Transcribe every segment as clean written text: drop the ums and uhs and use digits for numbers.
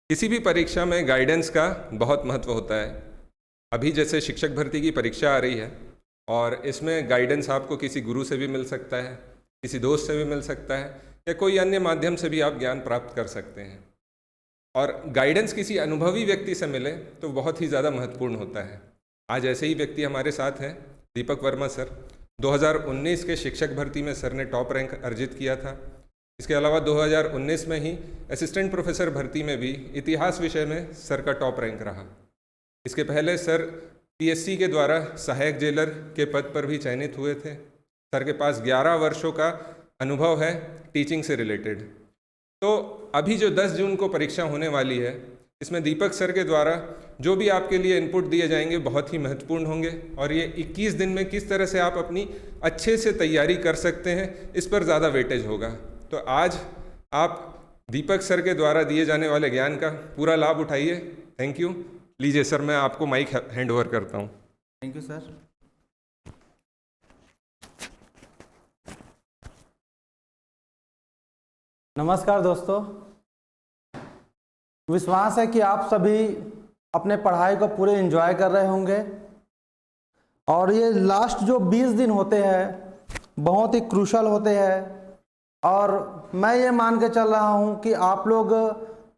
किसी भी परीक्षा में गाइडेंस का बहुत महत्व होता है। अभी जैसे शिक्षक भर्ती की परीक्षा आ रही है और इसमें गाइडेंस आपको किसी गुरु से भी मिल सकता है, किसी दोस्त से भी मिल सकता है, या कोई अन्य माध्यम से भी आप ज्ञान प्राप्त कर सकते हैं। और गाइडेंस किसी अनुभवी व्यक्ति से मिले तो बहुत ही ज़्यादा महत्वपूर्ण होता है। आज ऐसे ही व्यक्ति हमारे साथ हैं, दीपक वर्मा सर। 2019 के शिक्षक भर्ती में सर ने टॉप रैंक अर्जित किया था। इसके अलावा 2019 में ही असिस्टेंट प्रोफेसर भर्ती में भी इतिहास विषय में सर का टॉप रैंक रहा। इसके पहले सर पीएससी के द्वारा सहायक जेलर के पद पर भी चयनित हुए थे। सर के पास 11 वर्षों का अनुभव है टीचिंग से रिलेटेड। तो अभी जो 10 जून को परीक्षा होने वाली है, इसमें दीपक सर के द्वारा जो भी आपके लिए इनपुट दिए जाएंगे बहुत ही महत्वपूर्ण होंगे, और ये 21 दिन में किस तरह से आप अपनी अच्छे से तैयारी कर सकते हैं, इस पर ज़्यादा वेटेज होगा। तो आज आप दीपक सर के द्वारा दिए जाने वाले ज्ञान का पूरा लाभ उठाइए। Thank you. लीजिए सर, मैं आपको माइक हैंड ओवर करता हूँ। Thank you sir. नमस्कार दोस्तों, विश्वास है कि आप सभी अपने पढ़ाई को पूरे एंजॉय कर रहे होंगे। और ये लास्ट जो 20 दिन होते हैं बहुत ही क्रूशल होते हैं, और मैं ये मान के चल रहा हूँ कि आप लोग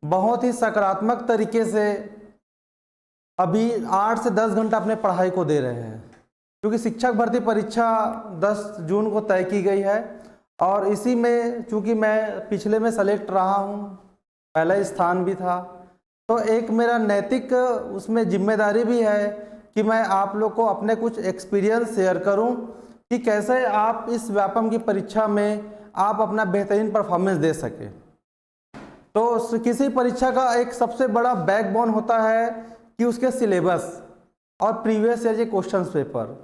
बहुत ही सकारात्मक तरीके से अभी 8 से 10 घंटा अपने पढ़ाई को दे रहे हैं, क्योंकि शिक्षक भर्ती परीक्षा 10 जून को तय की गई है। और इसी में चूँकि मैं पिछले में सेलेक्ट रहा हूँ, पहला स्थान भी था, तो एक मेरा नैतिक उसमें जिम्मेदारी भी है कि मैं आप लोग को अपने कुछ एक्सपीरियंस शेयर करूं कि कैसे आप इस व्यापम की परीक्षा में आप अपना बेहतरीन परफॉर्मेंस दे सके। तो किसी परीक्षा का एक सबसे बड़ा बैकबोन होता है कि उसके सिलेबस और प्रीवियस ईयर के क्वेश्चन पेपर।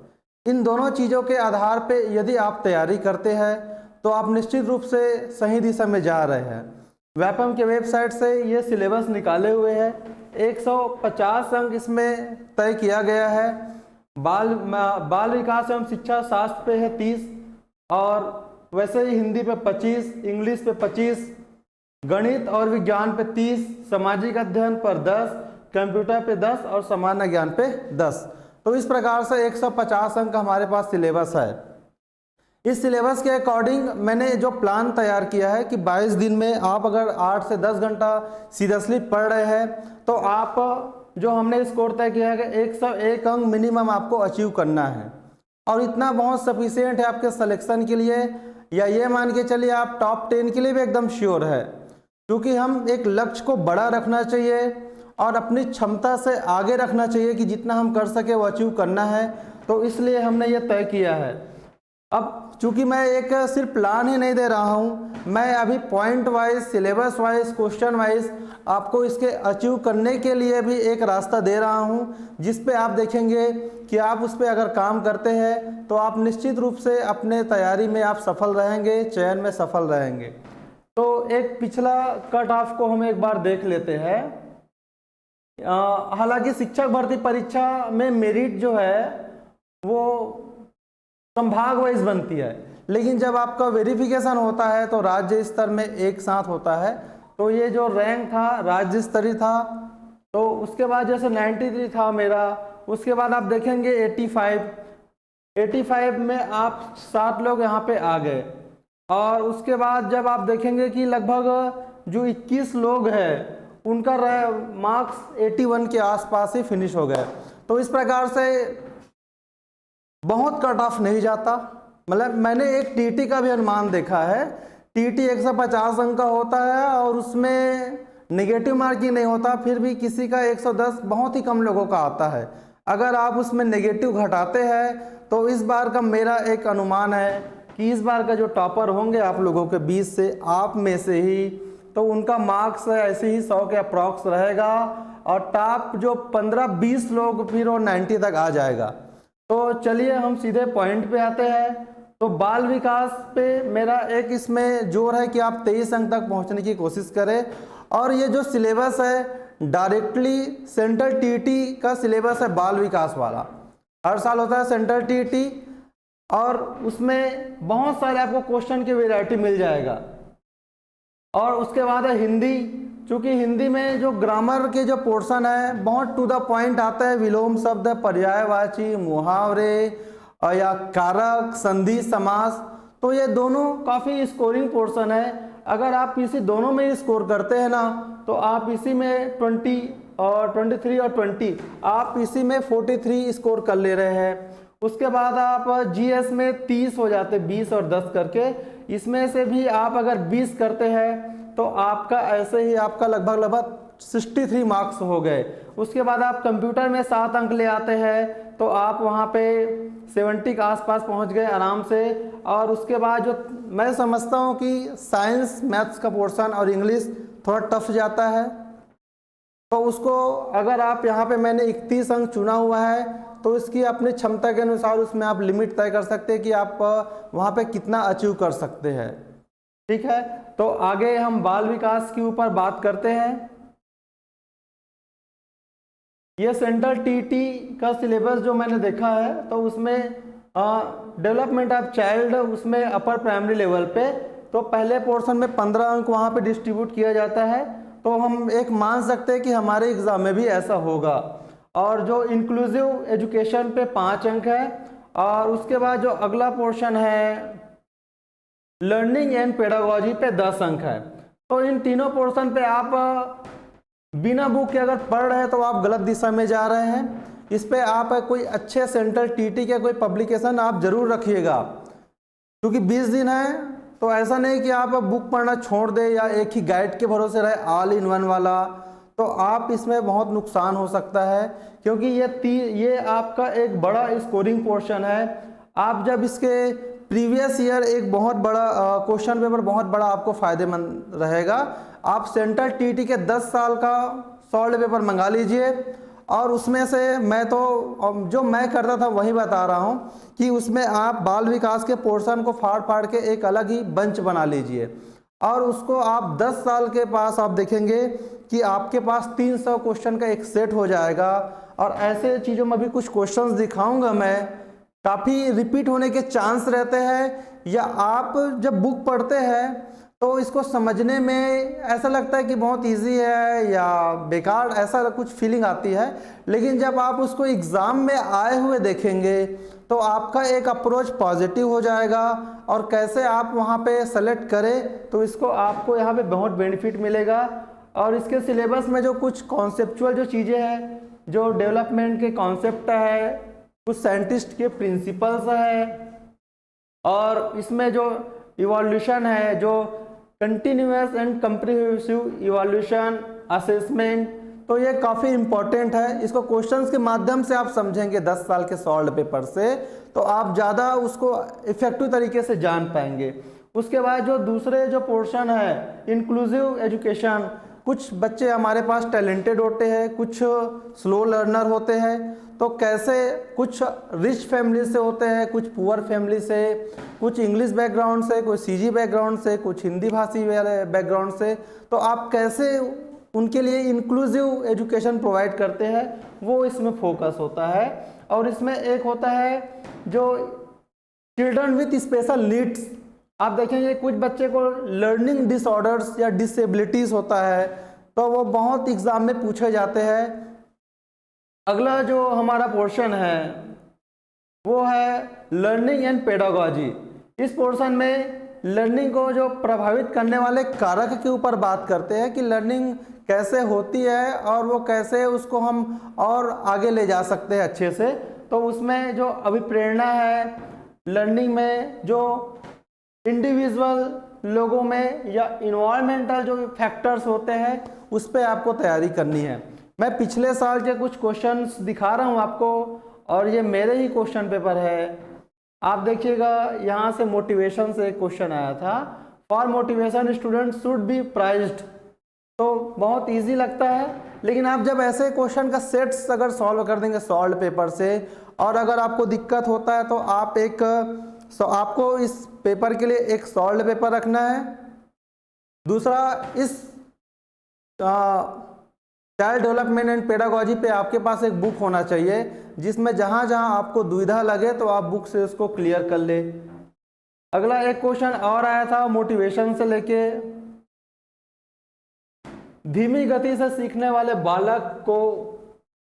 इन दोनों चीज़ों के आधार पे यदि आप तैयारी करते हैं तो आप निश्चित रूप से सही दिशा में जा रहे हैं। व्यापम के वेबसाइट से ये सिलेबस निकाले हुए हैं। 150 अंक इसमें तय किया गया है। बाल विकास एवं शिक्षा शास्त्र पे है 30, और वैसे ही हिंदी पे 25, इंग्लिश पे 25, गणित और विज्ञान पे 30, सामाजिक अध्ययन पर 10, कंप्यूटर पे 10 और सामान्य ज्ञान पे 10। तो इस प्रकार से 150 अंक का हमारे पास सिलेबस है। इस सिलेबस के अकॉर्डिंग मैंने जो प्लान तैयार किया है कि 22 दिन में आप अगर 8 से 10 घंटा सीरियसली पढ़ रहे हैं तो आप जो हमने स्कोर तय किया है कि 101 अंक मिनिमम आपको अचीव करना है। और इतना बहुत सफिशिएंट है आपके सिलेक्शन के लिए, या ये मान के चलिए आप टॉप 10 के लिए भी एकदम श्योर है, क्योंकि हम एक लक्ष्य को बड़ा रखना चाहिए और अपनी क्षमता से आगे रखना चाहिए कि जितना हम कर सके वो अचीव करना है। तो इसलिए हमने ये तय किया है। अब चूंकि मैं एक सिर्फ प्लान ही नहीं दे रहा हूँ, मैं अभी point wise, syllabus wise, question wise आपको इसके अचीव करने के लिए भी एक रास्ता दे रहा हूँ, जिस पे आप देखेंगे कि आप उस पर अगर काम करते हैं तो आप निश्चित रूप से अपने तैयारी में आप सफल रहेंगे, चयन में सफल रहेंगे। तो एक पिछला कट ऑफ को हम एक बार देख लेते हैं। हालांकि शिक्षक भर्ती परीक्षा में मेरिट जो है वो संभाग वाइज बनती है, लेकिन जब आपका वेरिफिकेशन होता है तो राज्य स्तर में एक साथ होता है। तो ये जो रैंक था राज्य स्तरीय था, तो उसके बाद जैसे 93 था मेरा, उसके बाद आप देखेंगे 85 में आप 7 लोग यहाँ पे आ गए। और उसके बाद जब आप देखेंगे कि लगभग जो 21 लोग हैं उनका मार्क्स 81 के आसपास ही फिनिश हो गए। तो इस प्रकार से बहुत कट ऑफ नहीं जाता। मतलब मैंने एक टीटी का भी अनुमान देखा है, टीटी 150 अंक का होता है और उसमें नेगेटिव मार्किंग नहीं होता, फिर भी किसी का 110 बहुत ही कम लोगों का आता है। अगर आप उसमें नेगेटिव घटाते हैं तो इस बार का मेरा एक अनुमान है कि इस बार का जो टॉपर होंगे आप लोगों के बीच से, आप में से ही, तो उनका मार्क्स ऐसे ही 100 के अप्रॉक्स रहेगा, और टॉप जो 15-20 लोग फिर वो 90 तक आ जाएगा। तो चलिए हम सीधे पॉइंट पे आते हैं। तो बाल विकास पे मेरा एक इसमें जोर है कि आप 23 अंक तक पहुंचने की कोशिश करें। और ये जो सिलेबस है डायरेक्टली सेंट्रल टीटी का सिलेबस है बाल विकास वाला, हर साल होता है सेंट्रल टीटी, और उसमें बहुत सारे आपको क्वेश्चन की वैरायटी मिल जाएगा। और उसके बाद है हिंदी, चूँकि हिंदी में जो ग्रामर के जो पोर्शन है बहुत टू द पॉइंट आता है, विलोम शब्द, पर्यायवाची, मुहावरे या कारक, संधि, समास, तो ये दोनों काफ़ी स्कोरिंग पोर्शन है। अगर आप इसी दोनों में स्कोर करते हैं ना तो आप इसी में 20 और 23 और 20 आप इसी में 43 स्कोर कर ले रहे हैं। उसके बाद आप जीएस में 30 हो जाते, 20 और 10 करके, इसमें से भी आप अगर 20 करते हैं तो आपका ऐसे ही आपका लगभग 63 मार्क्स हो गए। उसके बाद आप कंप्यूटर में 7 अंक ले आते हैं तो आप वहाँ पे 70 के आसपास पहुँच गए आराम से। और उसके बाद जो मैं समझता हूँ कि साइंस मैथ्स का पोर्शन और इंग्लिश थोड़ा टफ जाता है, तो उसको अगर आप यहाँ पे मैंने 31 अंक चुना हुआ है तो इसकी अपनी क्षमता के अनुसार उसमें आप लिमिट तय कर सकते हैं कि आप वहाँ पे कितना अचीव कर सकते हैं। ठीक है, तो आगे हम बाल विकास के ऊपर बात करते हैं। ये सेंट्रल टीटी का सिलेबस जो मैंने देखा है तो उसमें डेवलपमेंट ऑफ चाइल्ड, उसमें अपर प्राइमरी लेवल पे तो पहले पोर्शन में 15 अंक वहाँ पे डिस्ट्रीब्यूट किया जाता है, तो हम एक मान सकते हैं कि हमारे एग्ज़ाम में भी ऐसा होगा। और जो इंक्लूसिव एजुकेशन पे 5 अंक है, और उसके बाद जो अगला पोर्शन है लर्निंग एंड पेडागोजी पे 10 अंक है। तो इन तीनों पोर्शन पे आप बिना बुक के अगर पढ़ रहे हैं तो आप गलत दिशा में जा रहे हैं। इस पे आप कोई अच्छे सेंट्रल टीटी के कोई पब्लिकेशन आप जरूर रखिएगा, क्योंकि 20 दिन है तो ऐसा नहीं कि आप बुक पढ़ना छोड़ दें या एक ही गाइड के भरोसे रहे ऑल इन वन वाला, तो आप इसमें बहुत नुकसान हो सकता है, क्योंकि ये आपका एक बड़ा स्कोरिंग पोर्शन है। आप जब इसके प्रीवियस ईयर एक बहुत बड़ा क्वेश्चन पेपर बहुत बड़ा आपको फ़ायदेमंद रहेगा। आप सेंट्रल टीटी के 10 साल का सॉल्व पेपर मंगा लीजिए, और उसमें से मैं तो जो मैं करता था वही बता रहा हूँ कि उसमें आप बाल विकास के पोर्शन को फाड़ फाड़ के एक अलग ही बंच बना लीजिए, और उसको आप 10 साल के पास आप देखेंगे कि आपके पास 300 क्वेश्चन का एक सेट हो जाएगा। और ऐसे चीज़ों में भी कुछ क्वेश्चंस दिखाऊंगा मैं, काफ़ी रिपीट होने के चांस रहते हैं, या आप जब बुक पढ़ते हैं तो इसको समझने में ऐसा लगता है कि बहुत इजी है या बेकार, ऐसा कुछ फीलिंग आती है। लेकिन जब आप उसको एग्ज़ाम में आए हुए देखेंगे तो आपका एक अप्रोच पॉजिटिव हो जाएगा, और कैसे आप वहाँ पे सेलेक्ट करें तो इसको आपको यहाँ पे बहुत बेनिफिट मिलेगा। और इसके सिलेबस में जो कुछ कॉन्सेप्चुअल जो चीज़ें हैं, जो डेवलपमेंट के कॉन्सेप्ट है, कुछ साइंटिस्ट के प्रिंसिपल्स है, और इसमें जो इवोल्यूशन है, जो continuous and comprehensive evolution assessment, तो ये काफ़ी इम्पोर्टेंट है। इसको क्वेश्चंस के माध्यम से आप समझेंगे 10 साल के सॉल्व पेपर से, तो आप ज़्यादा उसको इफेक्टिव तरीके से जान पाएंगे। उसके बाद जो दूसरे जो पोर्शन है इंक्लूसिव एजुकेशन, कुछ बच्चे हमारे पास टैलेंटेड होते हैं, कुछ स्लो लर्नर होते हैं, तो कैसे कुछ रिच फैमिली से होते हैं, कुछ पुअर फैमिली से, कुछ इंग्लिश बैकग्राउंड से, कुछ सीजी बैकग्राउंड से, कुछ हिंदी भाषी वाले बैकग्राउंड से, तो आप कैसे उनके लिए इंक्लूसिव एजुकेशन प्रोवाइड करते हैं वो इसमें फोकस होता है। और इसमें एक होता है जो चिल्ड्रन विथ स्पेशल नीड्स, आप देखेंगे कुछ बच्चे को लर्निंग डिसऑर्डर्स या डिसेबिलिटीज़ होता है, तो वो बहुत एग्ज़ाम में पूछे जाते हैं। अगला जो हमारा पोर्शन है वो है लर्निंग एंड पेडागोजी। इस पोर्शन में लर्निंग को जो प्रभावित करने वाले कारक के ऊपर बात करते हैं कि लर्निंग कैसे होती है और वो कैसे उसको हम और आगे ले जा सकते हैं अच्छे से। तो उसमें जो अभिप्रेरणा है लर्निंग में, जो इंडिविजुअल लोगों में या इन्वायरमेंटल जो फैक्टर्स होते हैं उस पर आपको तैयारी करनी है। मैं पिछले साल के कुछ क्वेश्चंस दिखा रहा हूँ आपको, और ये मेरे ही क्वेश्चन पेपर है। आप देखिएगा यहाँ से मोटिवेशन से एक क्वेश्चन आया था, for motivation student should be prized, तो बहुत इजी लगता है। लेकिन आप जब ऐसे क्वेश्चन का सेट्स अगर सॉल्व कर देंगे सॉल्व पेपर से, और अगर आपको दिक्कत होता है तो आपको इस पेपर के लिए एक सॉल्व पेपर रखना है। दूसरा, इस चाइल्ड डेवलपमेंट एंड पेडागोजी पे आपके पास एक बुक होना चाहिए जिसमें जहाँ जहाँ आपको दुविधा लगे तो आप बुक से उसको क्लियर कर ले। अगला एक क्वेश्चन और आया था मोटिवेशन से लेके, धीमी गति से सीखने वाले बालक को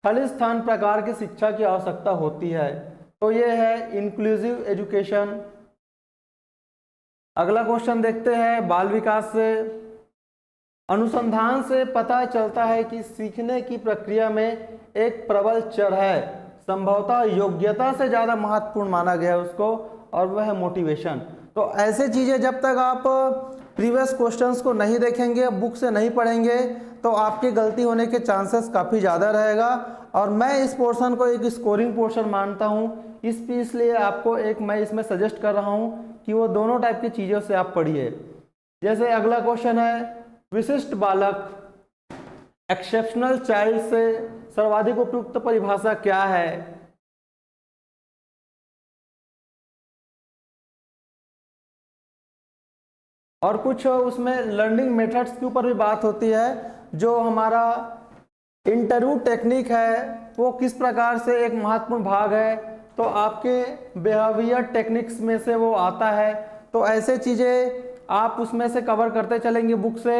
खालिस्तान प्रकार की शिक्षा की आवश्यकता होती है। तो ये है इंक्लूसिव एजुकेशन। अगला क्वेश्चन देखते हैं बाल विकास से। अनुसंधान से पता चलता है कि सीखने की प्रक्रिया में एक प्रबल चर है, संभवतः योग्यता से ज़्यादा महत्वपूर्ण माना गया है उसको, और वह है मोटिवेशन। तो ऐसे चीज़ें जब तक आप प्रीवियस क्वेश्चंस को नहीं देखेंगे, बुक से नहीं पढ़ेंगे, तो आपकी गलती होने के चांसेस काफ़ी ज़्यादा रहेगा। और मैं इस पोर्शन को एक स्कोरिंग पोर्शन मानता हूँ, इसलिए आपको मैं इसमें सजेस्ट कर रहा हूँ कि वो दोनों टाइप की चीज़ों से आप पढ़िए। जैसे अगला क्वेश्चन है, विशिष्ट बालक एक्सेप्शनल चाइल्ड से सर्वाधिक उपयुक्त परिभाषा क्या है? और कुछ उसमें लर्निंग मेथड्स के ऊपर भी बात होती है। जो हमारा इंटरव्यू टेक्निक है वो किस प्रकार से एक महत्वपूर्ण भाग है, तो आपके बिहेवियर टेक्निक्स में से वो आता है। तो ऐसे चीज़ें आप उसमें से कवर करते चलेंगे बुक से।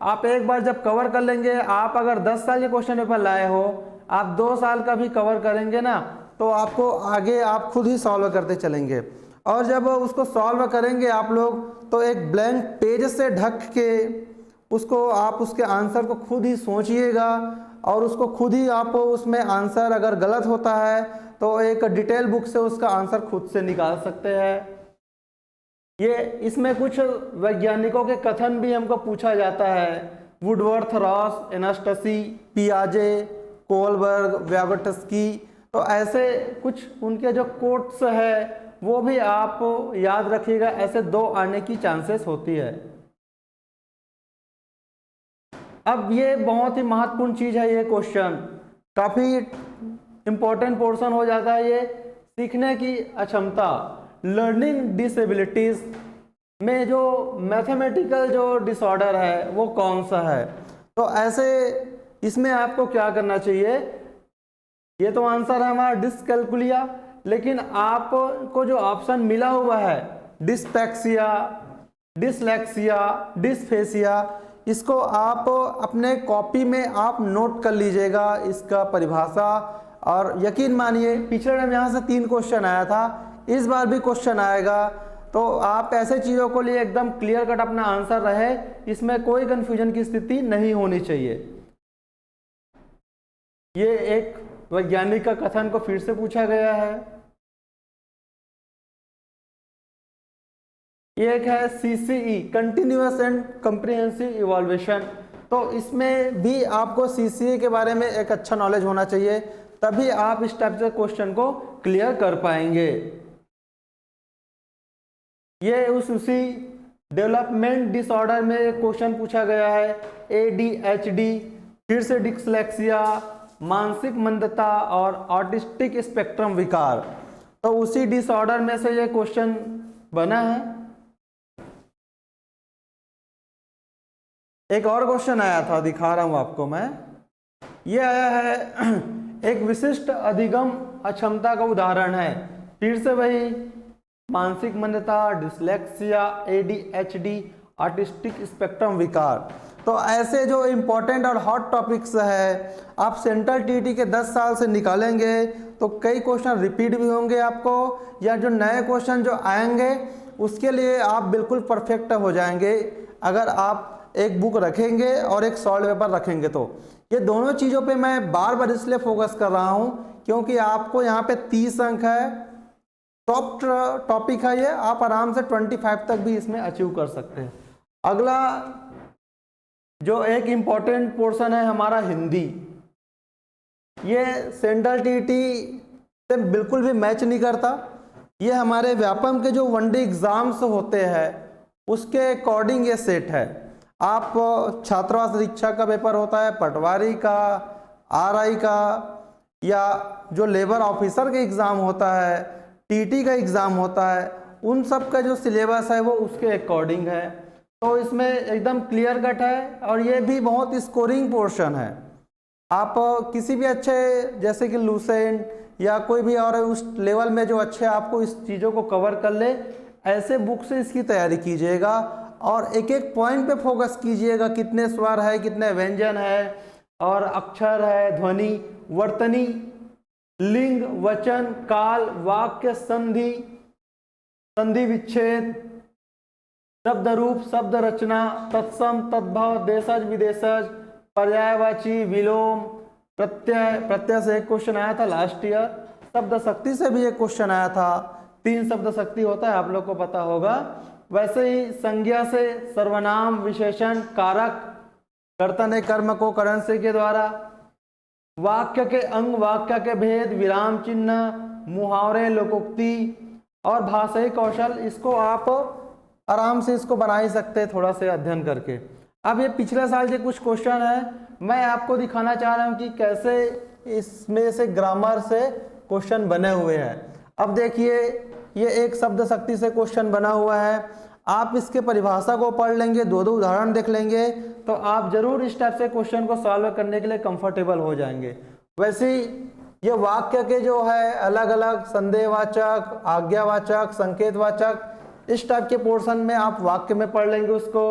आप एक बार जब कवर कर लेंगे, आप अगर 10 साल के क्वेश्चन पेपर लाए हो, आप 2 साल का भी कवर करेंगे ना, तो आपको आगे आप खुद ही सॉल्व करते चलेंगे। और जब उसको सॉल्व करेंगे आप लोग, तो एक ब्लैंक पेज से ढक के उसको आप उसके आंसर को खुद ही सोचिएगा, और उसको खुद ही आप उसमें आंसर अगर गलत होता है तो एक डिटेल बुक से उसका आंसर खुद से निकाल सकते हैं। ये इसमें कुछ वैज्ञानिकों के कथन भी हमको पूछा जाता है, वुडवर्थ, रॉस, एनास्टसी, पियाजे, कोलबर्ग, व्यागोटस्की। तो ऐसे कुछ उनके जो कोट्स है वो भी आप याद रखिएगा, ऐसे 2 आने की चांसेस होती है। अब ये बहुत ही महत्वपूर्ण चीज है, ये क्वेश्चन काफी इंपॉर्टेंट पोर्शन हो जाता है। ये सीखने की अक्षमता, लर्निंग डिसेबिलिटीज में जो मैथमेटिकल जो डिसऑर्डर है वो कौन सा है? तो ऐसे इसमें आपको क्या करना चाहिए? ये तो आंसर है हमारा डिसकैलकुलिया, लेकिन आपको जो ऑप्शन मिला हुआ है डिस्पैक्सिया, डिसलेक्सिया, डिस्फेसिया, इसको आप अपने कॉपी में आप नोट कर लीजिएगा इसका परिभाषा। और यकीन मानिए पिछले टाइम यहाँ से 3 क्वेश्चन आया था, इस बार भी क्वेश्चन आएगा। तो आप ऐसे चीज़ों को लिए एकदम क्लियर कट अपना आंसर रहे, इसमें कोई कंफ्यूजन की स्थिति नहीं होनी चाहिए। ये एक वैज्ञानिक का कथन को फिर से पूछा गया है। ये एक है CCE, continuous and comprehensive evolution. तो इसमें भी आपको CCE के बारे में एक अच्छा नॉलेज होना चाहिए, तभी आप इस टाइप से क्वेश्चन को क्लियर कर पाएंगे। ये उसी डेवलपमेंट डिसऑर्डर में एक क्वेश्चन पूछा गया है, ADHD, फिर से डिस्लेक्सिया, मानसिक मंदता और ऑटिस्टिक स्पेक्ट्रम विकार। तो उसी डिसऑर्डर में से ये क्वेश्चन बना है। एक और क्वेश्चन आया था, दिखा रहा हूं आपको मैं। ये आया है एक विशिष्ट अधिगम अक्षमता का उदाहरण है, फिर से वही मानसिक मंदता, डिसलेक्सिया, ADHD, ऑटिस्टिक स्पेक्ट्रम विकार। तो ऐसे जो इम्पोर्टेंट और हॉट टॉपिक्स है, आप सेंट्रल TET के 10 साल से निकालेंगे तो कई क्वेश्चन रिपीट भी होंगे आपको, या जो नए क्वेश्चन जो आएंगे उसके लिए आप बिल्कुल परफेक्ट हो जाएंगे अगर आप एक बुक रखेंगे और एक सॉल्व पेपर रखेंगे। तो ये दोनों चीज़ों पे मैं बार बार इसलिए फोकस कर रहा हूँ क्योंकि आपको यहाँ पे 30 अंक है, टॉप टॉपिक है ये, आप आराम से 25 तक भी इसमें अचीव कर सकते हैं। अगला जो एक इम्पॉर्टेंट पोर्शन है हमारा हिंदी, ये सेंट्रल TET से बिल्कुल भी मैच नहीं करता। ये हमारे व्यापम के जो वनडे एग्जाम्स होते हैं उसके अकॉर्डिंग ये सेट है। आप छात्रावास शिक्षा का पेपर होता है, पटवारी का, RI का, या जो लेबर ऑफिसर का एग्ज़ाम होता है, TET का एग्ज़ाम होता है, उन सब का जो सिलेबस है वो उसके अकॉर्डिंग है। तो इसमें एकदम क्लियर कट है, और ये भी बहुत स्कोरिंग पोर्शन है। आप किसी भी अच्छे जैसे कि लूसेंट या कोई भी और उस लेवल में जो अच्छे आपको इस चीज़ों को कवर कर ले, ऐसे बुक से इसकी तैयारी कीजिएगा। और एक एक पॉइंट पे फोकस कीजिएगा, कितने स्वर है, कितने व्यंजन है और अक्षर है, ध्वनि, वर्तनी, लिंग, वचन, काल, वाक्य, संधि, संधि विच्छेद, शब्द रूप, शब्द रचना, तत्सम, तद्भव, देशज, विदेशज, पर्यायवाची, विलोम, प्रत्यय, प्रत्यय से एक क्वेश्चन आया था लास्ट ईयर, शब्द शक्ति से भी एक क्वेश्चन आया था, 3 शब्द शक्ति होता है, आप लोग को पता होगा। वैसे ही संज्ञा से सर्वनाम, विशेषण, कारक, कर्तन कर्म को करण से के द्वारा, वाक्य के अंग, वाक्य के भेद, विराम चिन्ह, मुहावरे, लोकोक्ति और भाषाई कौशल, इसको आप आराम से इसको बना ही सकते हैं थोड़ा से अध्ययन करके। अब ये पिछले साल के कुछ क्वेश्चन है, मैं आपको दिखाना चाह रहा हूँ कि कैसे इसमें से ग्रामर से क्वेश्चन बने हुए हैं। अब देखिए ये एक शब्द शक्ति से क्वेश्चन बना हुआ है, आप इसके परिभाषा को पढ़ लेंगे, 2 उदाहरण देख लेंगे तो आप जरूर इस टाइप से क्वेश्चन को सॉल्व करने के लिए कंफर्टेबल हो जाएंगे। वैसे ही ये वाक्य के जो है अलग अलग संदेहवाचक, आज्ञावाचक, संकेतवाचक, इस टाइप के पोर्शन में आप वाक्य में पढ़ लेंगे उसको।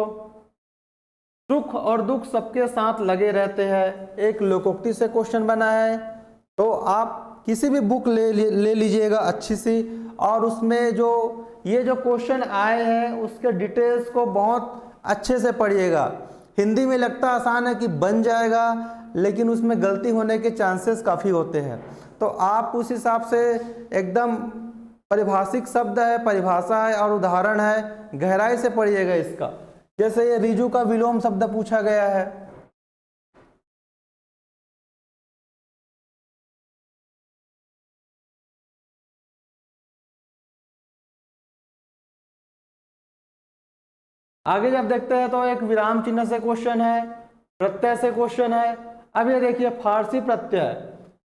सुख और दुख सबके साथ लगे रहते हैं, एक लोकोक्ति से क्वेश्चन बना है, तो आप किसी भी बुक ले लीजिएगा अच्छी सी, और उसमें जो ये जो क्वेश्चन आए हैं उसके डिटेल्स को बहुत अच्छे से पढ़िएगा। हिंदी में लगता आसान है कि बन जाएगा, लेकिन उसमें गलती होने के चांसेस काफ़ी होते हैं, तो आप उस हिसाब से एकदम परिभाषिक शब्द है, परिभाषा है और उदाहरण है, गहराई से पढ़िएगा इसका। जैसे ये रिजु का विलोम शब्द पूछा गया है, आगे जब देखते हैं तो एक विराम चिन्ह से क्वेश्चन है, प्रत्यय से क्वेश्चन है। अब ये देखिए फारसी प्रत्यय,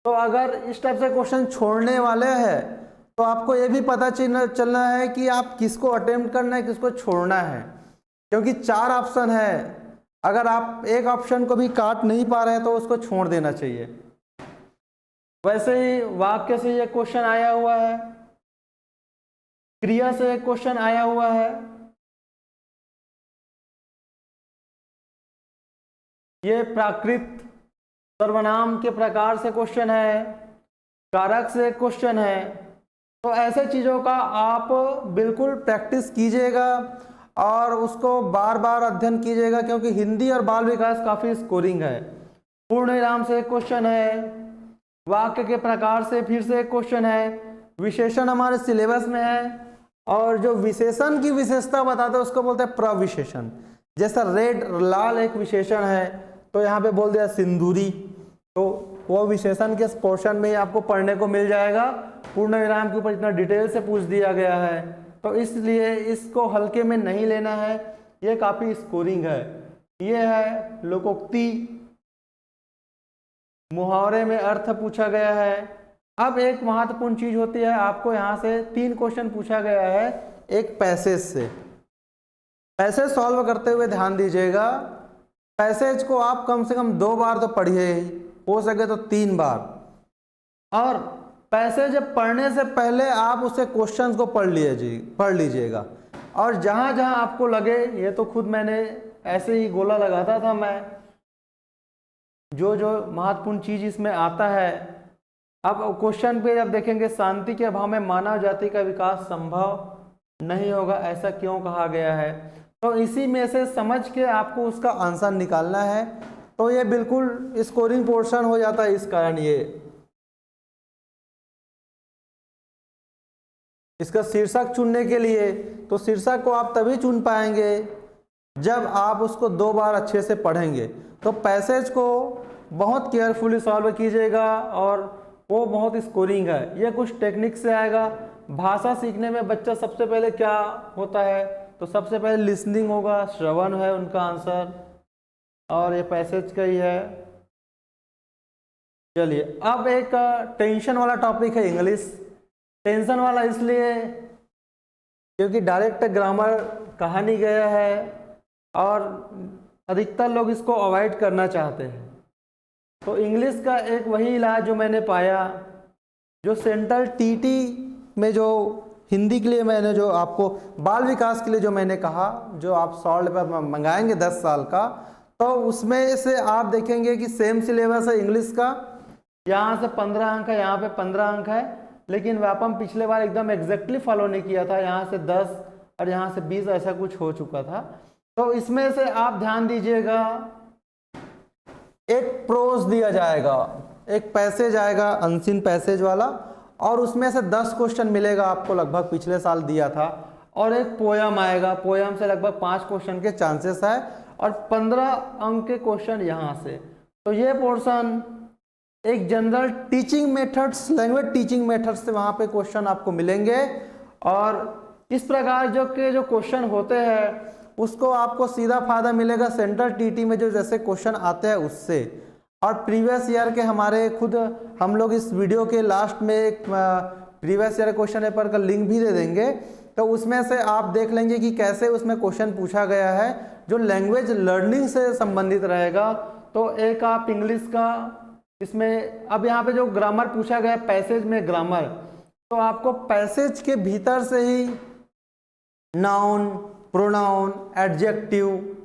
तो अगर इस टाइप से क्वेश्चन छोड़ने वाले हैं तो आपको ये भी पता चलना है कि आप किसको अटेम्प्ट करना है, किसको छोड़ना है, क्योंकि 4 ऑप्शन है। अगर आप एक ऑप्शन को भी काट नहीं पा रहे हैं तो उसको छोड़ देना चाहिए। वैसे ही वाक्य से ये क्वेश्चन आया हुआ है, क्रिया से एक क्वेश्चन आया हुआ है, ये प्राकृत सर्वनाम के प्रकार से क्वेश्चन है, कारक से एक क्वेश्चन है। तो ऐसे चीज़ों का आप बिल्कुल प्रैक्टिस कीजिएगा और उसको बार बार अध्ययन कीजिएगा, क्योंकि हिंदी और बाल विकास काफ़ी स्कोरिंग है। पूर्ण विराम से एक क्वेश्चन है, वाक्य के प्रकार से फिर से एक क्वेश्चन है, विशेषण हमारे सिलेबस में है, और जो विशेषण की विशेषता बताते हैं उसको बोलते हैं प्रविशेषण। जैसा रेड, लाल एक विशेषण है, तो यहाँ पे बोल दिया सिंदूरी, तो वो विशेषण के पोर्शन में ही आपको पढ़ने को मिल जाएगा। पूर्ण विराम के ऊपर इतना डिटेल से पूछ दिया गया है, तो इसलिए इसको हल्के में नहीं लेना है, ये काफ़ी स्कोरिंग है। ये है लोकोक्ति, मुहावरे में अर्थ पूछा गया है। अब एक महत्वपूर्ण चीज होती है, आपको यहाँ से 3 क्वेश्चन पूछा गया है एक पैसेज से। पैसेज सॉल्व करते हुए ध्यान दीजिएगा, पैसेज को आप कम से कम 2 बार तो पढ़िए, हो सके तो 3 बार, और पैसेज पढ़ने से पहले आप उससे क्वेश्चंस को पढ़ लीजिएगा। और जहाँ जहाँ आपको लगे, ये तो खुद मैंने ऐसे ही गोला लगाता था मैं, जो जो महत्वपूर्ण चीज इसमें आता है। अब क्वेश्चन पे जब देखेंगे, शांति के अभाव में मानव जाति का विकास संभव नहीं होगा, ऐसा क्यों कहा गया है, तो इसी में से समझ के आपको उसका आंसर निकालना है। तो ये बिल्कुल स्कोरिंग पोर्शन हो जाता है। इस कारण ये इसका शीर्षक चुनने के लिए, तो शीर्षक को आप तभी चुन पाएंगे जब आप उसको 2 बार अच्छे से पढ़ेंगे। तो पैसेज को बहुत केयरफुली सॉल्व कीजिएगा, और वो बहुत स्कोरिंग है। ये कुछ टेक्निक से आएगा। भाषा सीखने में बच्चा सबसे पहले क्या होता है, तो सबसे पहले लिसनिंग होगा, श्रवण है उनका आंसर, और ये पैसेज का ही है। चलिए, अब एक टेंशन वाला टॉपिक है इंग्लिश। टेंशन वाला इसलिए क्योंकि डायरेक्ट ग्रामर कहा नहीं गया है, और अधिकतर लोग इसको अवॉइड करना चाहते हैं। तो इंग्लिश का एक वही इलाज जो मैंने पाया, जो सेंट्रल टीटी में जो हिंदी के लिए मैंने जो आपको बाल विकास के लिए जो मैंने कहा, जो आप 100 पर मंगाएंगे 10 साल का, तो उसमें से आप देखेंगे कि सेम सिलेबस है इंग्लिश का, यहाँ से 15 अंक है, यहाँ पे 15 अंक है, लेकिन व्यापम पिछले बार एकदम एग्जैक्टली फॉलो नहीं किया था, यहाँ से 10 और यहाँ से 20 ऐसा कुछ हो चुका था। तो इसमें से आप ध्यान दीजिएगा, एक प्रोज दिया जाएगा, एक पैसेज आएगा अनसीन पैसेज वाला, और उसमें से 10 क्वेश्चन मिलेगा आपको, लगभग पिछले साल दिया था, और एक पोयम आएगा, पोयम से लगभग 5 क्वेश्चन के चांसेस है, और 15 अंक के क्वेश्चन यहाँ से। तो ये पोर्शन एक general teaching methods, language teaching methods से वहाँ पे क्वेश्चन आपको मिलेंगे, और इस प्रकार जो क्वेश्चन होते हैं उसको आपको सीधा फायदा मिलेगा सेंट्रल टीटी में जो जैसे क्वेश्चन आते हैं उससे। और प्रीवियस ईयर के हमारे खुद हम लोग इस वीडियो के लास्ट में एक प्रीवियस ईयर क्वेश्चन पेपर का लिंक भी दे देंगे, तो उसमें से आप देख लेंगे कि कैसे उसमें क्वेश्चन पूछा गया है जो लैंग्वेज लर्निंग से संबंधित रहेगा। तो एक आप इंग्लिश का इसमें, अब यहाँ पे जो ग्रामर पूछा गया है पैसेज में ग्रामर, तो आपको पैसेज के भीतर से ही नाउन, प्रोनाउन, एडजेक्टिव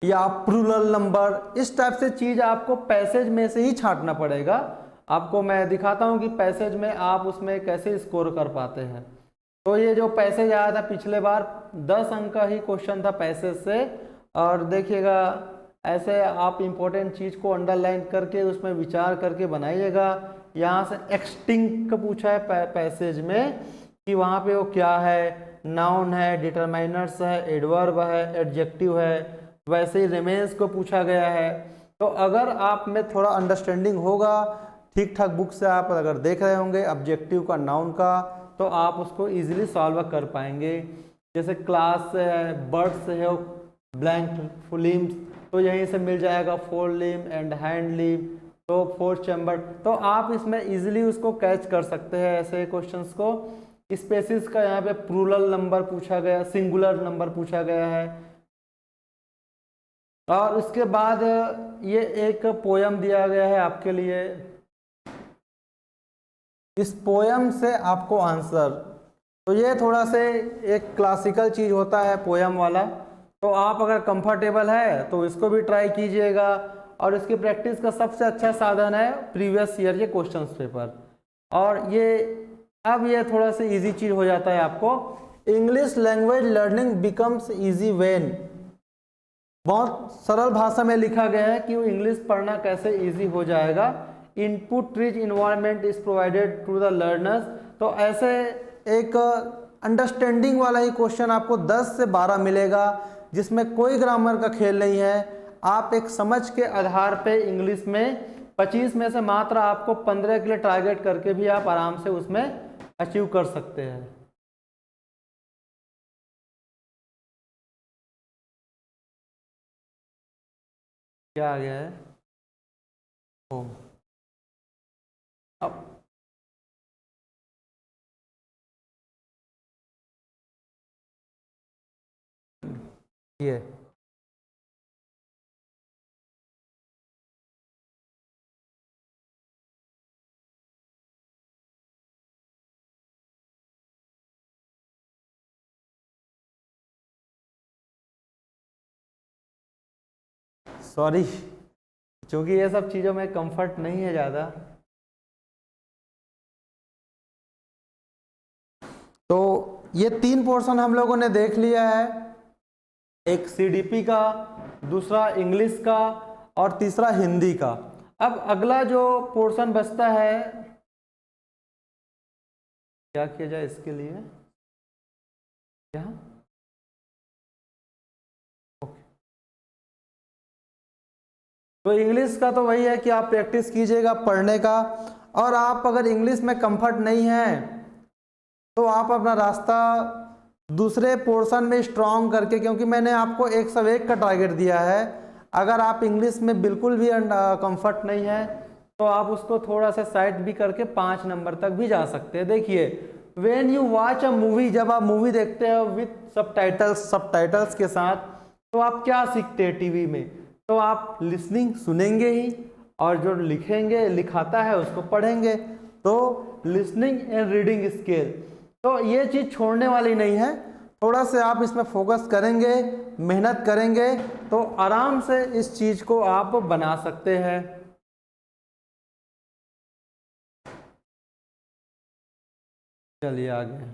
या प्लूरल नंबर, इस टाइप से चीज आपको पैसेज में से ही छांटना पड़ेगा। आपको मैं दिखाता हूँ कि पैसेज में आप उसमें कैसे स्कोर कर पाते हैं। तो ये जो पैसेज आया था पिछले बार 10 अंक का ही क्वेश्चन था पैसेज से, और देखिएगा ऐसे आप इंपॉर्टेंट चीज को अंडरलाइन करके उसमें विचार करके बनाइएगा। यहाँ से एक्सटिंक्ट का पूछा है पैसेज में कि वहाँ पे वो क्या है, नाउन है, डिटरमाइनर्स है, एडवर्ब है, एडजेक्टिव है। वैसे ही रिमेन्स को पूछा गया है। तो अगर आप में थोड़ा अंडरस्टैंडिंग होगा, ठीक ठाक बुक से आप अगर देख रहे होंगे ऑब्जेक्टिव का, नाउन का, तो आप उसको इजीली सॉल्व कर पाएंगे। जैसे क्लास से है, बर्ड से है, ब्लैंक लिम्स, तो यहीं से मिल जाएगा फोर लिम एंड हैंड लिम, तो फोर चैम्बर, तो आप इसमें इजीली उसको कैच कर सकते हैं ऐसे क्वेश्चंस को। स्पेसिस का यहाँ पे प्लूरल नंबर पूछा गया, सिंगुलर नंबर पूछा गया है। और उसके बाद ये एक पोयम दिया गया है आपके लिए, इस पोयम से आपको आंसर, तो ये थोड़ा से एक क्लासिकल चीज होता है पोयम वाला, तो आप अगर कंफर्टेबल है तो इसको भी ट्राई कीजिएगा। और इसकी प्रैक्टिस का सबसे अच्छा साधन है प्रीवियस ईयर के क्वेश्चंस पेपर। और ये अब ये थोड़ा सा इजी चीज हो जाता है आपको, English language learning becomes easy when, बहुत सरल भाषा में लिखा गया है कि वो इंग्लिश पढ़ना कैसे इजी हो जाएगा। Input rich environment is provided to the learners, तो ऐसे एक अंडरस्टैंडिंग वाला ही क्वेश्चन आपको 10 से 12 मिलेगा, जिसमें कोई ग्रामर का खेल नहीं है। आप एक समझ के आधार पे इंग्लिश में 25 में से मात्र आपको 15 के लिए टारगेट करके भी आप आराम से उसमें अचीव कर सकते हैं। क्या आ गया है? अब ये सॉरी, क्योंकि ये सब चीज़ों में कंफर्ट नहीं है ज़्यादा, तो ये 3 पोर्शन हम लोगों ने देख लिया है, एक सीडीपी का, दूसरा इंग्लिश का और तीसरा हिंदी का। अब अगला जो पोर्शन बचता है, क्या किया जाए इसके लिए, यहाँ तो इंग्लिश का तो वही है कि आप प्रैक्टिस कीजिएगा पढ़ने का, और आप अगर इंग्लिश में कंफर्ट नहीं है तो आप अपना रास्ता दूसरे पोर्शन में स्ट्रॉन्ग करके, क्योंकि मैंने आपको 101 का टारगेट दिया है, अगर आप इंग्लिश में बिल्कुल भी कंफर्ट नहीं है तो आप उसको थोड़ा सा साइड भी करके 5 नंबर तक भी जा सकते हैं। देखिए, when you watch a movie, जब आप मूवी देखते हो विथ सबटाइटल्स के साथ, तो आप क्या सीखते हैं टीवी में, तो आप लिसनिंग सुनेंगे ही, और जो लिखेंगे लिखाता है उसको पढ़ेंगे। तो लिसनिंग एंड रीडिंग स्किल, तो ये चीज़ छोड़ने वाली नहीं है। थोड़ा से आप इसमें फोकस करेंगे, मेहनत करेंगे तो आराम से इस चीज़ को आप बना सकते हैं। चलिए आगे।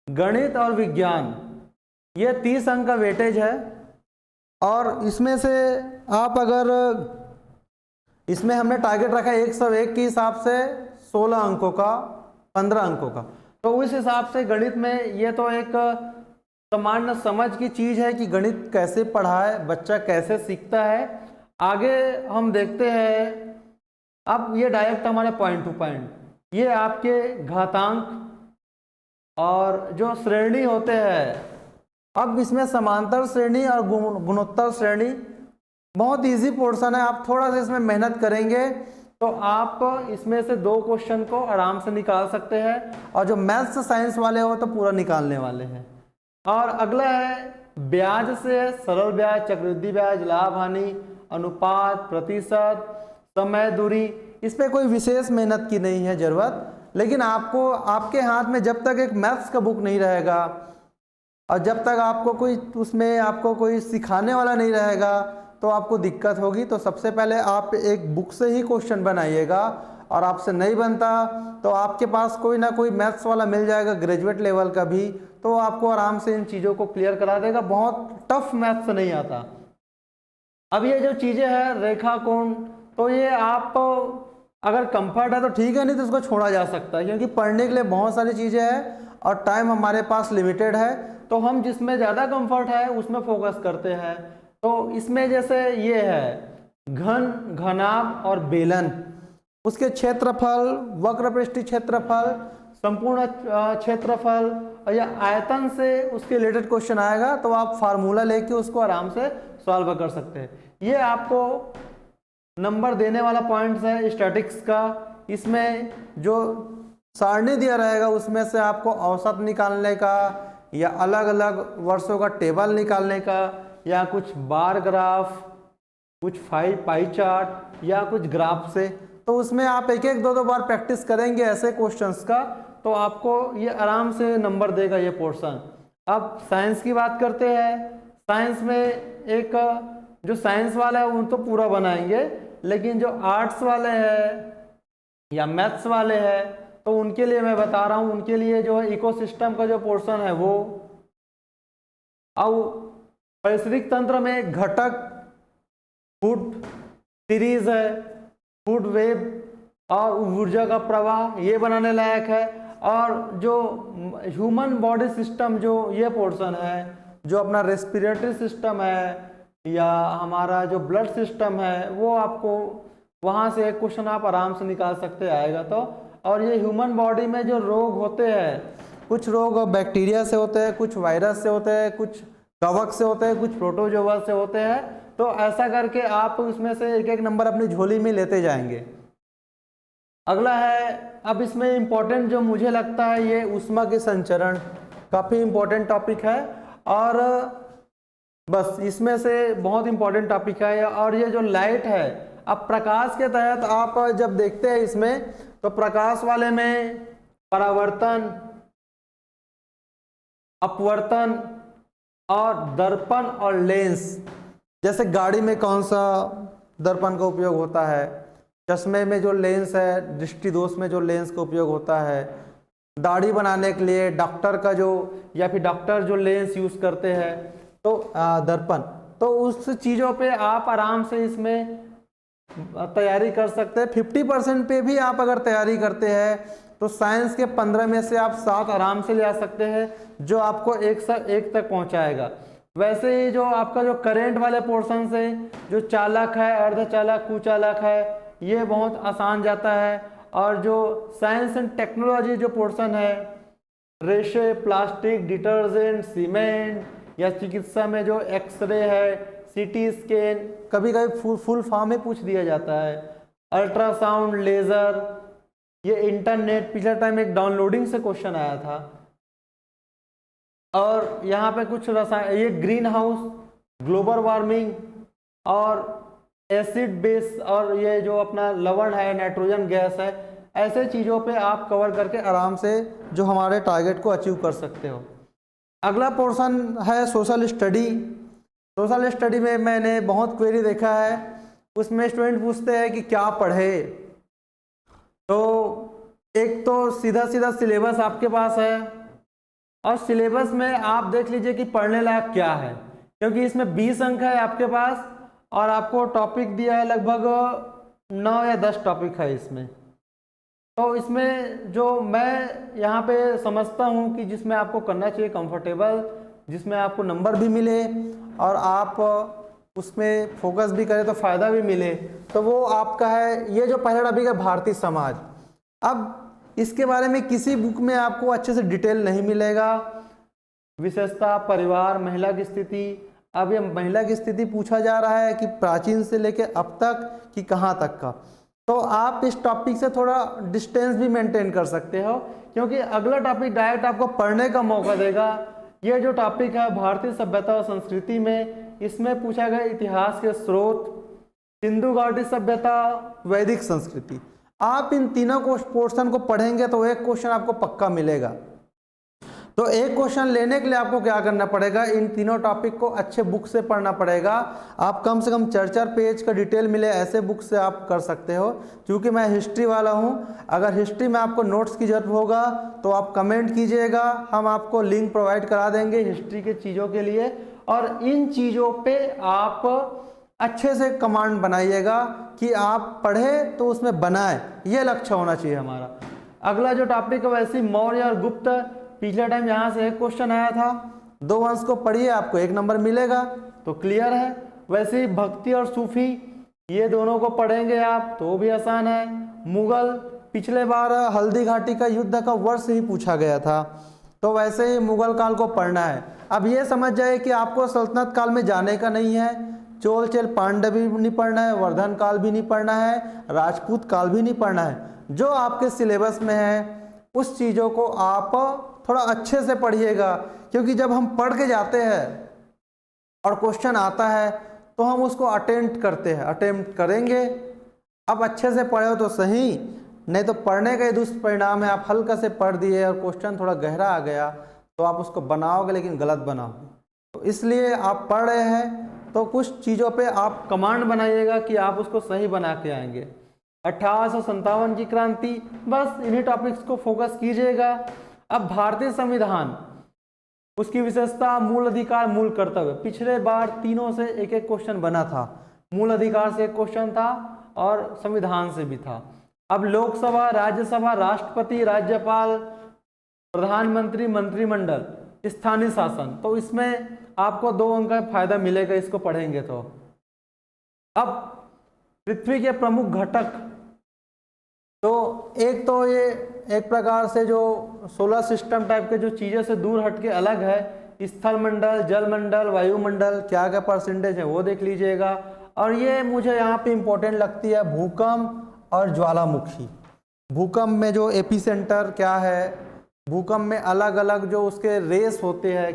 गणित और विज्ञान, ये 30 अंक का वेटेज है और इसमें से आप अगर, इसमें हमने टारगेट रखा है 101 के हिसाब से 16 अंकों का, 15 अंकों का। तो उस हिसाब से गणित में ये तो एक सामान्य समझ की चीज़ है कि गणित कैसे पढ़ाए, बच्चा कैसे सीखता है। आगे हम देखते हैं। अब ये डायरेक्ट हमारे पॉइंट टू पॉइंट, ये आपके घातांक और जो श्रेणी होते हैं। अब इसमें समांतर श्रेणी और गुणोत्तर श्रेणी बहुत इजी पोर्शन है। आप थोड़ा सा इसमें मेहनत करेंगे तो आप इसमें से 2 क्वेश्चन को आराम से निकाल सकते हैं और जो मैथ्स साइंस वाले हो तो पूरा निकालने वाले हैं। और अगला है ब्याज से, सरल ब्याज, चक्रवृद्धि ब्याज, लाभ हानि, अनुपात, प्रतिशत, समय, दूरी। इस पर कोई विशेष मेहनत की नहीं है ज़रूरत, लेकिन आपको, आपके हाथ में जब तक एक मैथ्स का बुक नहीं रहेगा और जब तक आपको कोई उसमें आपको कोई सिखाने वाला नहीं रहेगा तो आपको दिक्कत होगी। तो सबसे पहले आप एक बुक से ही क्वेश्चन बनाइएगा और आपसे नहीं बनता तो आपके पास कोई ना कोई मैथ्स वाला मिल जाएगा ग्रेजुएट लेवल का भी, तो आपको आराम से इन चीज़ों को क्लियर करा देगा। बहुत टफ मैथ्स नहीं आता। अब ये जो चीज़ें हैं रेखा कोण, तो ये आप अगर कंफर्ट है तो ठीक है, नहीं तो इसको छोड़ा जा सकता है क्योंकि पढ़ने के लिए बहुत सारी चीज़ें हैं और टाइम हमारे पास लिमिटेड है। तो हम जिसमें ज़्यादा कंफर्ट है उसमें फोकस करते हैं। तो इसमें जैसे ये है घन, घनाभ और बेलन, उसके क्षेत्रफल, वक्रपृष्ठीय क्षेत्रफल, संपूर्ण क्षेत्रफल और या आयतन से उसके रिलेटेड क्वेश्चन आएगा तो आप फार्मूला लेके उसको आराम से सॉल्व कर सकते हैं। ये आपको नंबर देने वाला पॉइंट्स है स्टैटिक्स का। इसमें जो सारणी दिया रहेगा उसमें से आपको औसत निकालने का या अलग अलग वर्षों का टेबल निकालने का या कुछ बार ग्राफ, कुछ पाई चार्ट या कुछ ग्राफ से, तो उसमें आप एक एक 2 बार प्रैक्टिस करेंगे ऐसे क्वेश्चंस का तो आपको ये आराम से नंबर देगा ये पोर्शन। अब साइंस की बात करते हैं। साइंस में एक जो साइंस वाला है वो तो पूरा बनाएंगे, लेकिन जो आर्ट्स वाले हैं या मैथ्स वाले हैं तो उनके लिए मैं बता रहा हूँ, उनके लिए जो है इकोसिस्टम का जो पोर्शन है वो, अब पारिस्थितिक तंत्र में घटक, फूड सीरीज है, फूड वेब और ऊर्जा का प्रवाह, ये बनाने लायक है। और जो ह्यूमन बॉडी सिस्टम, जो ये पोर्शन है, जो अपना रेस्पिरेटरी सिस्टम है या हमारा जो ब्लड सिस्टम है, वो आपको वहाँ से एक क्वेश्चन आप आराम से निकाल सकते आएगा तो। और ये ह्यूमन बॉडी में जो रोग होते हैं, कुछ रोग बैक्टीरिया से होते हैं, कुछ वायरस से होते हैं, कुछ कवक से होते हैं, कुछ प्रोटोजोआ से होते हैं। तो ऐसा करके आप उसमें से एक एक नंबर अपनी झोली में लेते जाएंगे। अगला है, अब इसमें इम्पोर्टेंट जो मुझे लगता है ये ऊष्मा के संचरण, काफ़ी इम्पोर्टेंट टॉपिक है और बस इसमें से बहुत इम्पोर्टेंट टॉपिक है। और ये जो लाइट है, अब प्रकाश के तहत आप जब देखते हैं इसमें तो प्रकाश वाले में परावर्तन, अपवर्तन और दर्पण और लेंस। जैसे गाड़ी में कौन सा दर्पण का उपयोग होता है, चश्मे में जो लेंस है, दृष्टि दोष में जो लेंस का उपयोग होता है, दाढ़ी बनाने के लिए डॉक्टर का जो, या फिर डॉक्टर जो लेंस यूज़ करते हैं तो दर्पण। तो उस चीज़ों पे आप आराम से इसमें तैयारी कर सकते हैं। 50% पे भी आप अगर तैयारी करते हैं तो साइंस के 15 में से आप 7 आराम से ले आ सकते हैं, जो आपको 1 से 1 तक पहुंचाएगा। वैसे ही जो आपका जो करेंट वाले पोर्शन से जो चालक है, अर्धचालक, कुचालक है, ये बहुत आसान जाता है। और जो साइंस एंड टेक्नोलॉजी जो पोर्शन है, रेशे, प्लास्टिक, डिटर्जेंट, सीमेंट या चिकित्सा में जो एक्सरे है, सीटी स्कैन, कभी कभी फुल फॉर्म में पूछ दिया जाता है, अल्ट्रासाउंड, लेज़र, ये इंटरनेट, पिछले टाइम एक डाउनलोडिंग से क्वेश्चन आया था। और यहाँ पे कुछ रसायन, ये ग्रीन हाउस, ग्लोबल वार्मिंग और एसिड बेस, और ये जो अपना लवण है, नाइट्रोजन गैस है, ऐसे चीज़ों पे आप कवर करके आराम से जो हमारे टारगेट को अचीव कर सकते हो। अगला पोर्शन है सोशल स्टडी। सोशल स्टडी में मैंने बहुत क्वेरी देखा है, उसमें स्टूडेंट पूछते हैं कि क्या पढ़े। तो एक तो सीधा सीधा सिलेबस आपके पास है, और सिलेबस में आप देख लीजिए कि पढ़ने लायक क्या है, क्योंकि इसमें 20 अंक है आपके पास और आपको टॉपिक दिया है लगभग 9 या 10 टॉपिक है इसमें। तो इसमें जो मैं यहाँ पे समझता हूँ कि जिसमें आपको करना चाहिए कंफर्टेबल, जिसमें आपको नंबर भी मिले और आप उसमें फोकस भी करें तो फ़ायदा भी मिले, तो वो आपका है ये जो पहला टॉपिक है भारतीय समाज। अब इसके बारे में किसी बुक में आपको अच्छे से डिटेल नहीं मिलेगा। विशेषता, परिवार, महिला की स्थिति। अब ये महिला की स्थिति पूछा जा रहा है कि प्राचीन से लेके अब तक कि कहाँ तक का, तो आप इस टॉपिक से थोड़ा डिस्टेंस भी मेंटेन कर सकते हो, क्योंकि अगला टॉपिक डायरेक्ट आपको पढ़ने का मौका देगा। ये जो टॉपिक है भारतीय सभ्यता और संस्कृति में, इसमें पूछा गया इतिहास के स्रोत, सिंधु घाटी सभ्यता, वैदिक संस्कृति। आप इन तीनों को पोर्शन को पढ़ेंगे तो एक क्वेश्चन आपको पक्का मिलेगा। तो एक क्वेश्चन लेने के लिए आपको क्या करना पड़ेगा, इन तीनों टॉपिक को अच्छे बुक से पढ़ना पड़ेगा। आप कम से कम 4-4 पेज का डिटेल मिले ऐसे बुक से आप कर सकते हो। क्योंकि मैं हिस्ट्री वाला हूँ, अगर हिस्ट्री में आपको नोट्स की जरूरत होगा तो आप कमेंट कीजिएगा, हम आपको लिंक प्रोवाइड करा देंगे हिस्ट्री के चीज़ों के लिए। और इन चीज़ों पे आप अच्छे से कमांड बनाइएगा कि आप पढ़े तो उसमें बनाए, ये लक्ष्य होना चाहिए हमारा। अगला जो टॉपिक है वैसे मौर्य और गुप्त, पिछले टाइम यहाँ से एक क्वेश्चन आया था, 2 वंश को पढ़िए आपको 1 नंबर मिलेगा, तो क्लियर है। वैसे ही भक्ति और सूफी, ये दोनों को पढ़ेंगे आप तो भी आसान है। मुगल, पिछले बार हल्दी घाटी का युद्ध का वर्ष ही पूछा गया था, तो वैसे ही मुगल काल को पढ़ना है। अब ये समझ जाए कि आपको सल्तनत काल में जाने का नहीं है, चोल चेल पांड्य भी नहीं पढ़ना है, वर्धन काल भी नहीं पढ़ना है, राजपूत काल भी नहीं पढ़ना है। जो आपके सिलेबस में है उस चीज़ों को आप थोड़ा अच्छे से पढ़िएगा, क्योंकि जब हम पढ़ के जाते हैं और क्वेश्चन आता है तो हम उसको अटेम्प्ट करेंगे। अब अच्छे से पढ़े हो तो सही, नहीं तो पढ़ने का ही दुष्परिणाम है, आप हल्का से पढ़ दिए और क्वेश्चन थोड़ा गहरा आ गया तो आप उसको बनाओगे लेकिन गलत बनाओगे। तो इसलिए आप पढ़ रहे हैं तो कुछ चीज़ों पे आप कमांड बनाइएगा कि आप उसको सही बना के आएंगे। 1857 की क्रांति, बस इन्हीं टॉपिक्स को फोकस कीजिएगा। अब भारतीय संविधान, उसकी विशेषता, मूल अधिकार, मूल कर्तव्य, पिछले बार तीनों से एक एक क्वेश्चन बना था। मूल अधिकार से एक क्वेश्चन था और संविधान से भी था। अब लोकसभा, राज्यसभा, राष्ट्रपति, राज्यपाल, प्रधानमंत्री, मंत्रिमंडल, स्थानीय शासन, तो इसमें आपको 2 अंक का फायदा मिलेगा इसको पढ़ेंगे तो। अब पृथ्वी के प्रमुख घटक, तो एक तो ये एक प्रकार से जो सोलर सिस्टम टाइप के जो चीज़ों से दूर हट के अलग है, स्थल मंडल, जल मंडल, वायुमंडल, क्या क्या परसेंटेज है वो देख लीजिएगा। और ये मुझे यहाँ पे इम्पोर्टेंट लगती है भूकंप और ज्वालामुखी। भूकंप में जो एपिसेंटर क्या है, भूकंप में अलग अलग जो उसके रेस होते हैं,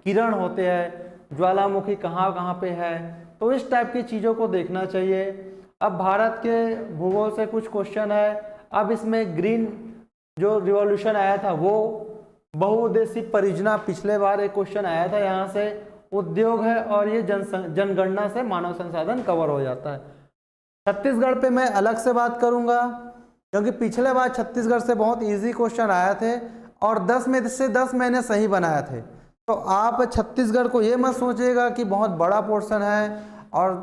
किरण होते हैं, ज्वालामुखी कहाँ कहाँ पे है, तो इस टाइप की चीज़ों को देखना चाहिए। अब भारत के भूगोल से कुछ क्वेश्चन है। अब इसमें ग्रीन जो रिवॉल्यूशन आया था वो बहुउद्देशीय परियोजना, पिछले बार एक क्वेश्चन आया था यहाँ से, उद्योग है और ये जनगणना से मानव संसाधन कवर हो जाता है। छत्तीसगढ़ पे मैं अलग से बात करूँगा, क्योंकि पिछले बार छत्तीसगढ़ से बहुत इजी क्वेश्चन आया थे और 10 में से 10 मैंने सही बनाए थे। तो आप छत्तीसगढ़ को ये मत सोचिएगा कि बहुत बड़ा पोर्शन है और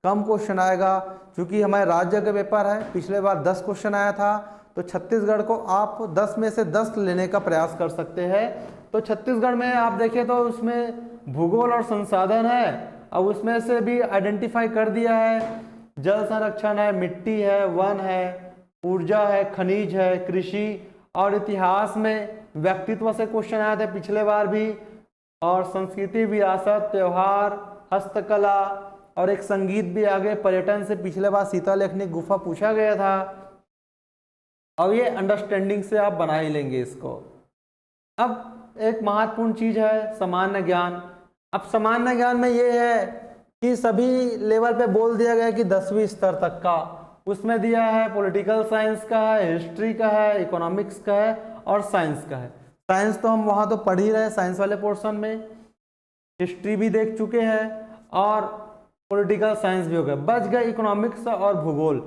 कम क्वेश्चन आएगा, क्योंकि हमारे राज्य का पेपर है, पिछले बार 10 क्वेश्चन आया था, तो छत्तीसगढ़ को आप 10 में से 10 लेने का प्रयास कर सकते हैं। तो छत्तीसगढ़ में आप देखें तो उसमें भूगोल और संसाधन है, अब उसमें से भी आइडेंटिफाई कर दिया है, जल संरक्षण है, मिट्टी है, वन है, ऊर्जा है, खनिज है, कृषि, और इतिहास में व्यक्तित्व से क्वेश्चन आए थे पिछले बार भी, और संस्कृति, विरासत, त्योहार, हस्तकला, और एक संगीत भी आगे, पर्यटन से पिछले बार सीता लेखनी गुफा पूछा गया था। अब ये अंडरस्टैंडिंग से आप बना ही लेंगे इसको। अब एक महत्वपूर्ण चीज़ है सामान्य ज्ञान। अब सामान्य ज्ञान में ये है कि सभी लेवल पे बोल दिया गया कि 10वीं स्तर तक का, उसमें दिया है पॉलिटिकल साइंस का है, हिस्ट्री का है, इकोनॉमिक्स का है और साइंस का है। साइंस तो हम वहाँ तो पढ़ ही रहे साइंस वाले पोर्शन में, हिस्ट्री भी देख चुके हैं और पॉलिटिकल साइंस भी हो गया। बच गए इकोनॉमिक्स और भूगोल।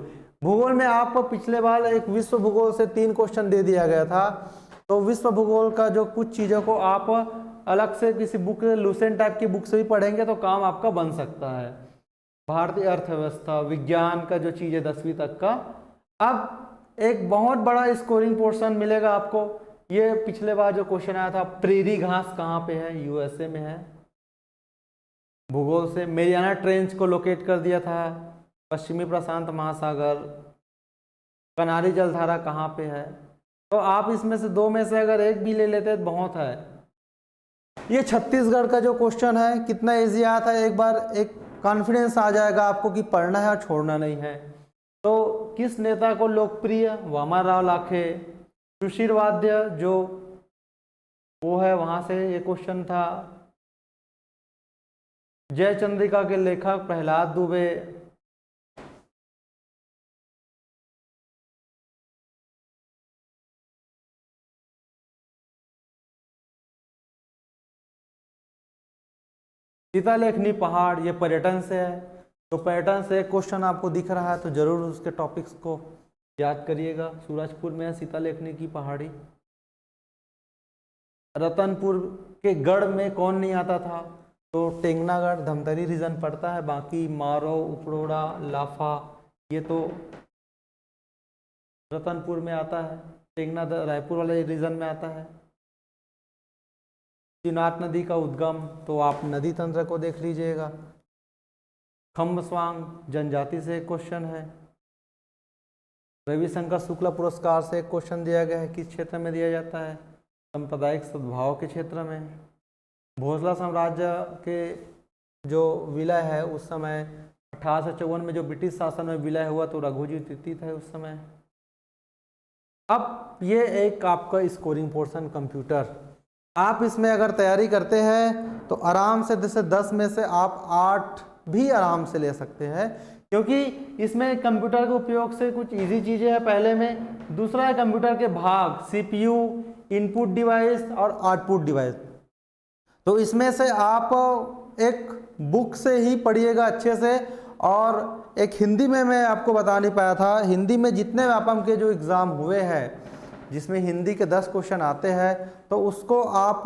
भूगोल में आपको पिछले बार एक विश्व भूगोल से 3 क्वेश्चन दे दिया गया था, तो विश्व भूगोल का जो कुछ चीज़ों को आप अलग से किसी बुक, लूसेंट टाइप की बुक से भी पढ़ेंगे तो काम आपका बन सकता है। भारतीय अर्थव्यवस्था, विज्ञान का जो चीज़ है 10वीं तक का। अब एक बहुत बड़ा स्कोरिंग पोर्शन मिलेगा आपको। ये पिछले बार जो क्वेश्चन आया था, प्रेरी घास कहाँ पे है? यूएसए में है। भूगोल से मेरियाना ट्रेंच को लोकेट कर दिया था, पश्चिमी प्रशांत महासागर। कनारी जलधारा कहाँ पे है? तो आप इसमें से 2 में से अगर एक भी ले लेते तो बहुत है। ये छत्तीसगढ़ का जो क्वेश्चन है कितना इजी आया था, एक बार एक कॉन्फिडेंस आ जाएगा आपको कि पढ़ना है और छोड़ना नहीं है। तो किस नेता को लोकप्रिय? वामनराव लाखे। सुशील वाद्य जो वो है, वहाँ से ये क्वेश्चन था। जय चंद्रिका के लेखक प्रहलाद दुबे। सीतालेखनी पहाड़, ये पर्यटन से है, तो पर्यटन से एक क्वेश्चन आपको दिख रहा है तो जरूर उसके टॉपिक्स को याद करिएगा। सूरजपुर में है सीतालेखनी की पहाड़ी। रतनपुर के गढ़ में कौन नहीं आता था? तो टेंगनागढ़, धमतरी रीजन पड़ता है। बाकी मारो, उपरोड़ा, लाफा ये तो रतनपुर में आता है। टेंगना रायपुर वाले रीजन में आता है। चिनाब नदी का उद्गम, तो आप नदी तंत्र को देख लीजिएगा। खम्बस्वांग जनजाति से एक क्वेश्चन है। रविशंकर शुक्ला पुरस्कार से एक क्वेश्चन दिया गया है, किस क्षेत्र में दिया जाता है? सांप्रदायिक सद्भाव के क्षेत्र में। भोसला साम्राज्य के जो विलय है उस समय 1854 में जो ब्रिटिश शासन में विलय हुआ, तो रघुजी तृतीय थे उस समय। अब ये एक आपका स्कोरिंग पोर्शन कंप्यूटर, आप इसमें अगर तैयारी करते हैं तो आराम से जैसे 10 में से आप 8 भी आराम से ले सकते हैं, क्योंकि इसमें कंप्यूटर के उपयोग से कुछ इजी चीज़ें हैं पहले में। दूसरा है कंप्यूटर के भाग, सीपीयू, इनपुट डिवाइस और आउटपुट डिवाइस। तो इसमें से आप एक बुक से ही पढ़िएगा अच्छे से। और एक हिंदी में मैं आपको बता नहीं पाया था, हिंदी में जितने व्यापम के जो एग्ज़ाम हुए हैं जिसमें हिंदी के 10 क्वेश्चन आते हैं, तो उसको आप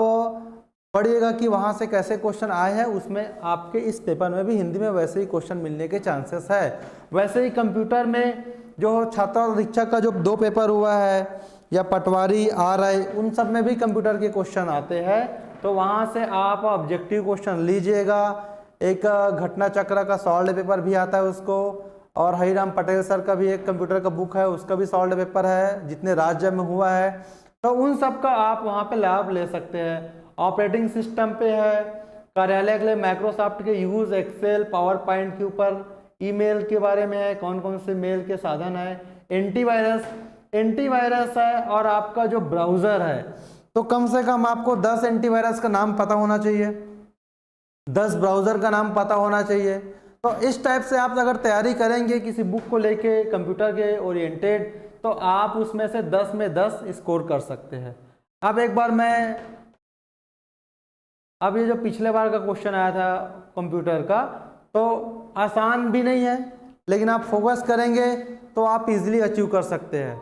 पढ़िएगा कि वहाँ से कैसे क्वेश्चन आए हैं। उसमें आपके इस पेपर में भी हिंदी में वैसे ही क्वेश्चन मिलने के चांसेस है। वैसे ही कंप्यूटर में जो छात्र अधीक्षक का जो 2 पेपर हुआ है, या पटवारी RI, उन सब में भी कंप्यूटर के क्वेश्चन आते हैं। तो वहाँ से आप ऑब्जेक्टिव क्वेश्चन लीजिएगा। एक घटना चक्र का सॉल्व पेपर भी आता है उसको, और हरिराम पटेल सर का भी एक कंप्यूटर का बुक है, उसका भी सॉल्व पेपर है, जितने राज्य में हुआ है। तो उन सब का आप वहाँ पे लाभ ले सकते हैं। ऑपरेटिंग सिस्टम पे है, कार्यालय के लिए माइक्रोसॉफ्ट के यूज़, एक्सेल, पावर पॉइंट के ऊपर, ईमेल के बारे में है, कौन कौन से मेल के साधन है, एंटीवायरस है, और आपका जो ब्राउज़र है, तो कम से कम आपको 10 एंटीवायरस का नाम पता होना चाहिए, 10 ब्राउज़र का नाम पता होना चाहिए। तो इस टाइप से आप अगर तैयारी करेंगे किसी बुक को लेके कंप्यूटर के ओरिएंटेड, तो आप उसमें से 10 में 10 स्कोर कर सकते हैं। अब एक बार अब ये जो पिछले बार का क्वेश्चन आया था कंप्यूटर का, तो आसान भी नहीं है, लेकिन आप फोकस करेंगे तो आप इजीली अचीव कर सकते हैं।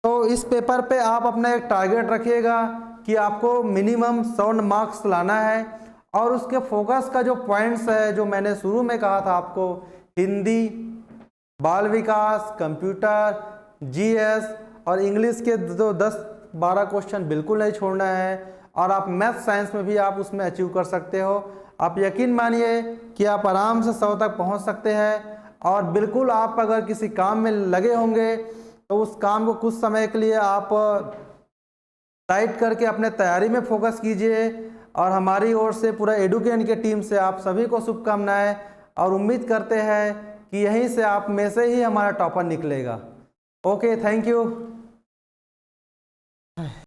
तो इस पेपर पे आप अपना एक टारगेट रखिएगा कि आपको मिनिमम 100 मार्क्स लाना है। और उसके फोकस का जो पॉइंट्स है, जो मैंने शुरू में कहा था आपको, हिंदी, बाल विकास, कंप्यूटर, GS और इंग्लिश के जो 10-12 क्वेश्चन बिल्कुल नहीं छोड़ना है। और आप मैथ साइंस में भी आप उसमें अचीव कर सकते हो। आप यकीन मानिए कि आप आराम से 100 तक पहुंच सकते हैं। और बिल्कुल आप अगर किसी काम में लगे होंगे तो उस काम को कुछ समय के लिए आप टाइट करके अपने तैयारी में फोकस कीजिए। और हमारी ओर से पूरा एडुकेन के टीम से आप सभी को शुभकामनाएं, और उम्मीद करते हैं कि यहीं से आप में से ही हमारा टॉपर निकलेगा। Okay, thank you.